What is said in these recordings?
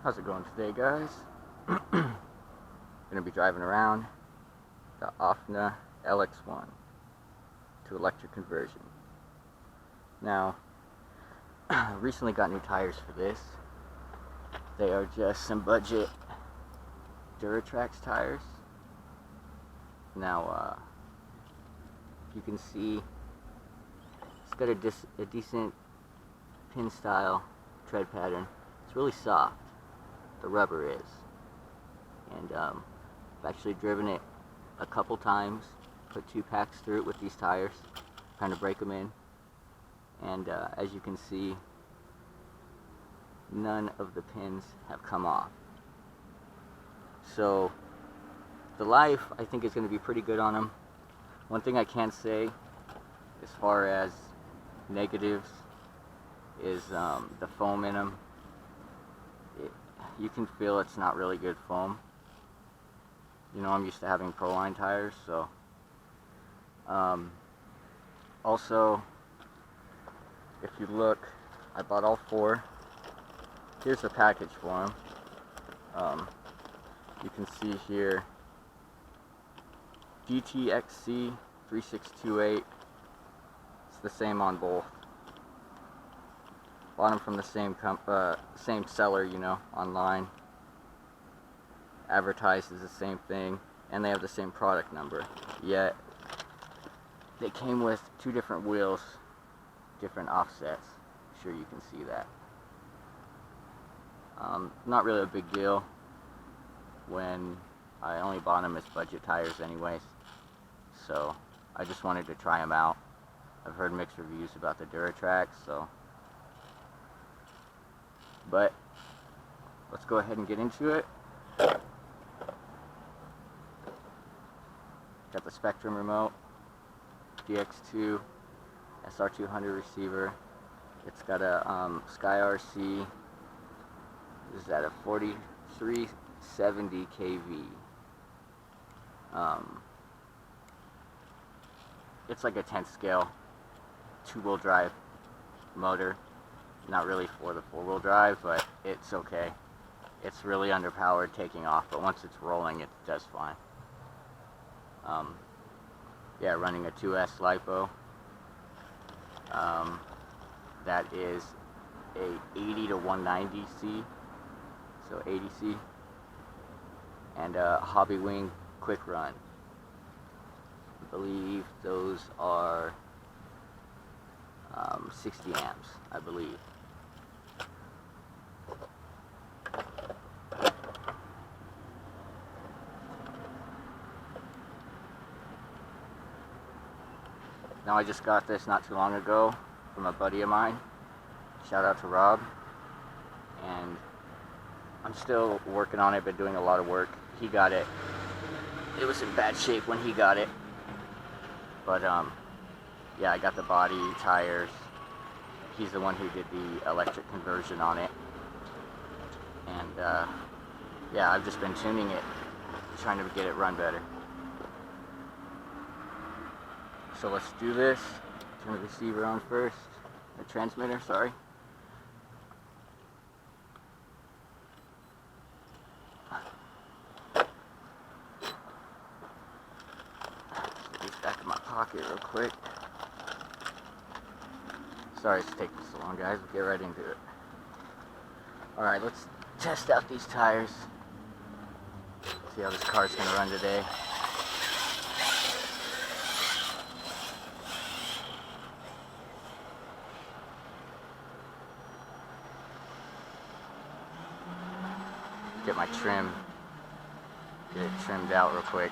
How's it going today, guys? Gonna be driving around the OFNA LX1 to electric conversion. Now, recently got new tires for this. They are just some budget Duratrax tires. Now, you can see it's got a decent pin style tread pattern. It's really soft. The rubber is, and I've actually driven it a couple times, put 2 packs through it with these tires, kind of break them in, and as you can see, none of the pins have come off. So the life, I think, is going to be pretty good on them. One thing I can say as far as negatives is the foam in them. You can feel it's not really good foam. You know, I'm used to having Proline tires, so also, if you look, I bought all 4. Here's the package for them. You can see here DTXC 3628. It's the same on both. Bought them from the same seller, you know, online. Advertised as the same thing, and they have the same product number. Yet they came with 2 different wheels, different offsets. I'm sure you can see that. Not really a big deal when I only bought them as budget tires anyways. So I just wanted to try them out. I've heard mixed reviews about the Duratrax, so. But let's go ahead and get into it. Got the Spectrum remote, DX2 SR200 receiver. It's got a Sky RC. This is at a 4370 kV. It's like a 10th scale 2-wheel drive motor. Not really for the 4-wheel drive, but it's okay. It's really underpowered taking off, but once it's rolling, it does fine. Yeah, running a 2S LiPo. That is a 80 to 190C, so 80C, and a Hobby Wing quick run. I believe those are 60 amps, I believe. Now, I just got this not too long ago from a buddy of mine. Shout out to Rob. And I'm still working on it, but doing a lot of work. He got it. It was in bad shape when he got it. But yeah, I got the body, tires. He's the one who did the electric conversion on it. And yeah, I've just been tuning it, trying to get it run better. So let's do this. Turn the receiver on first. The transmitter, sorry. Put these back in my pocket real quick. Sorry it's taking so long, guys. We'll get right into it. Alright, let's test out these tires. See how this car's gonna run today. Get my trim, get it trimmed out real quick.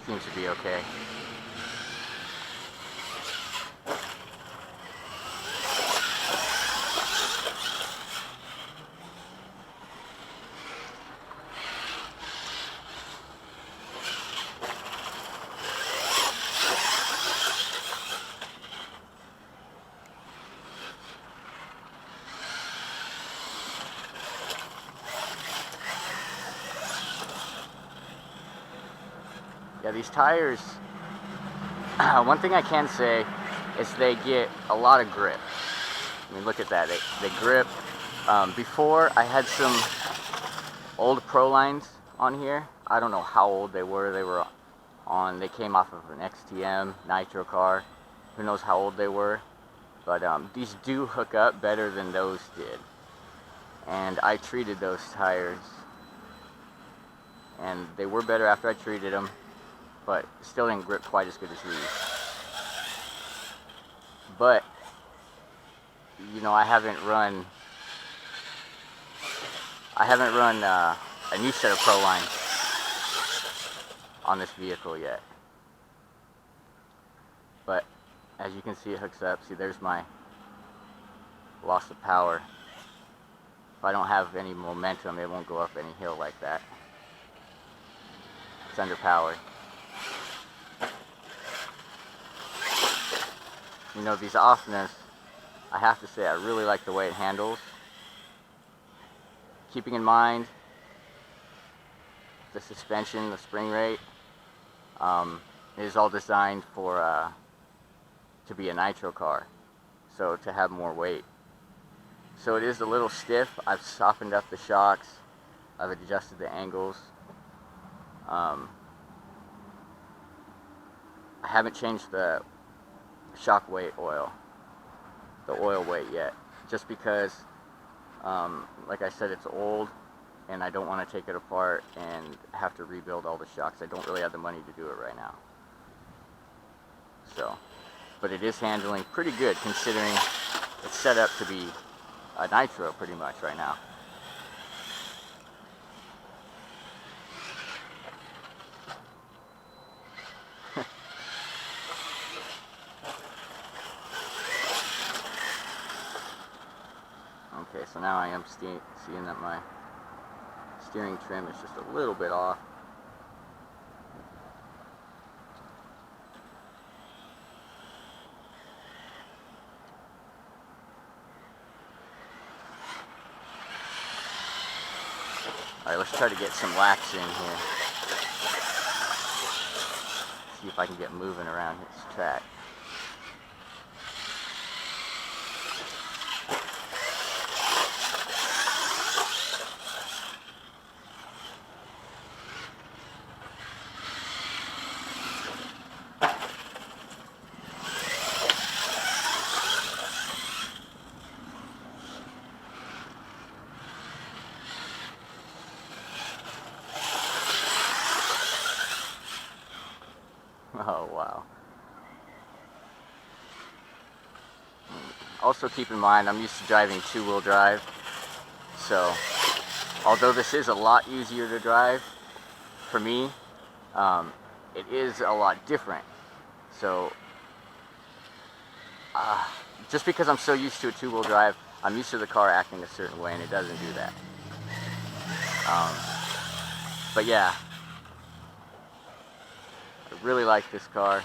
Seems to be okay. Yeah, these tires, one thing I can say is they get a lot of grip. I mean, look at that. They grip. Before, I had some old Pro lines on here. I don't know how old they were. They came off of an XTM Nitro car. Who knows how old they were. But these do hook up better than those did. And I treated those tires. And they were better after I treated them. But still didn't grip quite as good as these. But, you know, I haven't run a new set of Pro lines on this vehicle yet. But as you can see, it hooks up. See, there's my loss of power. If I don't have any momentum, it won't go up any hill like that. It's underpowered. You know, these OFNAs, I have to say, I really like the way it handles. Keeping in mind the suspension, the spring rate, it is all designed for to be a nitro car, so to have more weight. So it is a little stiff. I've softened up the shocks. I've adjusted the angles. I haven't changed the shock weight oil, the oil weight yet, just because like I said, it's old and I don't want to take it apart and have to rebuild all the shocks. I don't really have the money to do it right now. So, but it is handling pretty good considering it's set up to be a nitro pretty much right now. Okay, so now I am seeing that my steering trim is just a little bit off. Alright, let's try to get some laps in here. See if I can get moving around this track. Oh, wow. Also keep in mind, I'm used to driving two-wheel drive, so although this is a lot easier to drive for me, it is a lot different. So just because I'm so used to a two-wheel drive, I'm used to the car acting a certain way, and it doesn't do that. But yeah, I really like this car.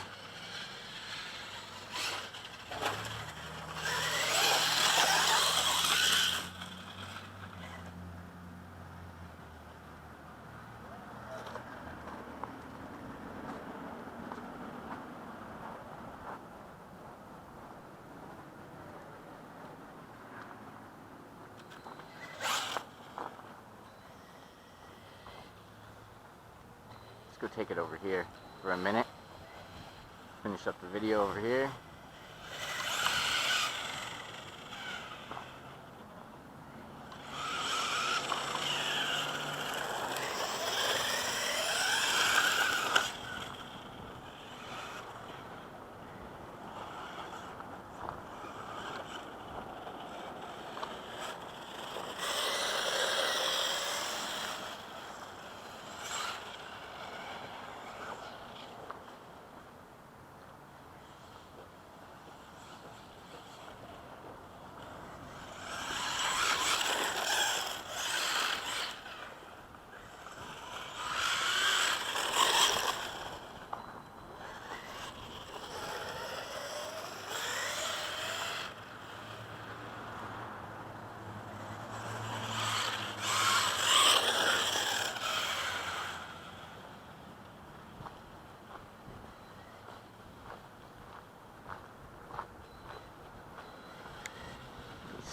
Let's go take it over here for a minute. Finish up the video over here.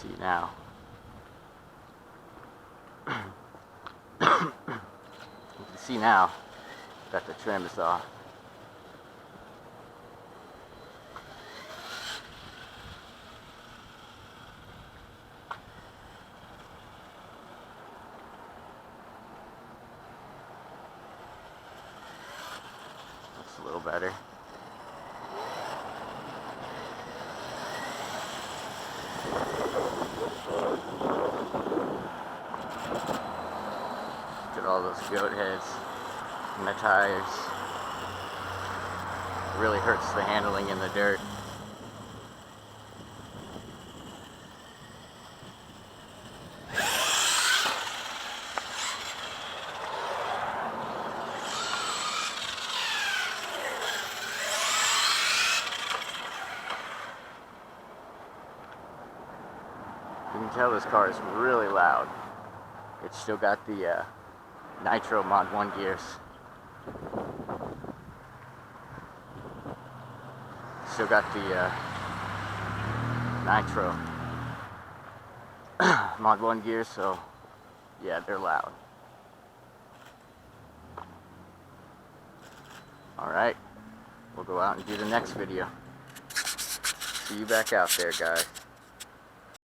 See now. You can see now that the trim is off. That's a little better. Look at all those goat heads and the tires. It really hurts the handling in the dirt. You can tell this car is really loud. It's still got the Nitro Mod 1 gears. Still got the Nitro Mod 1 gears, so yeah, they're loud. Alright, we'll go out and do the next video. See you back out there, guys.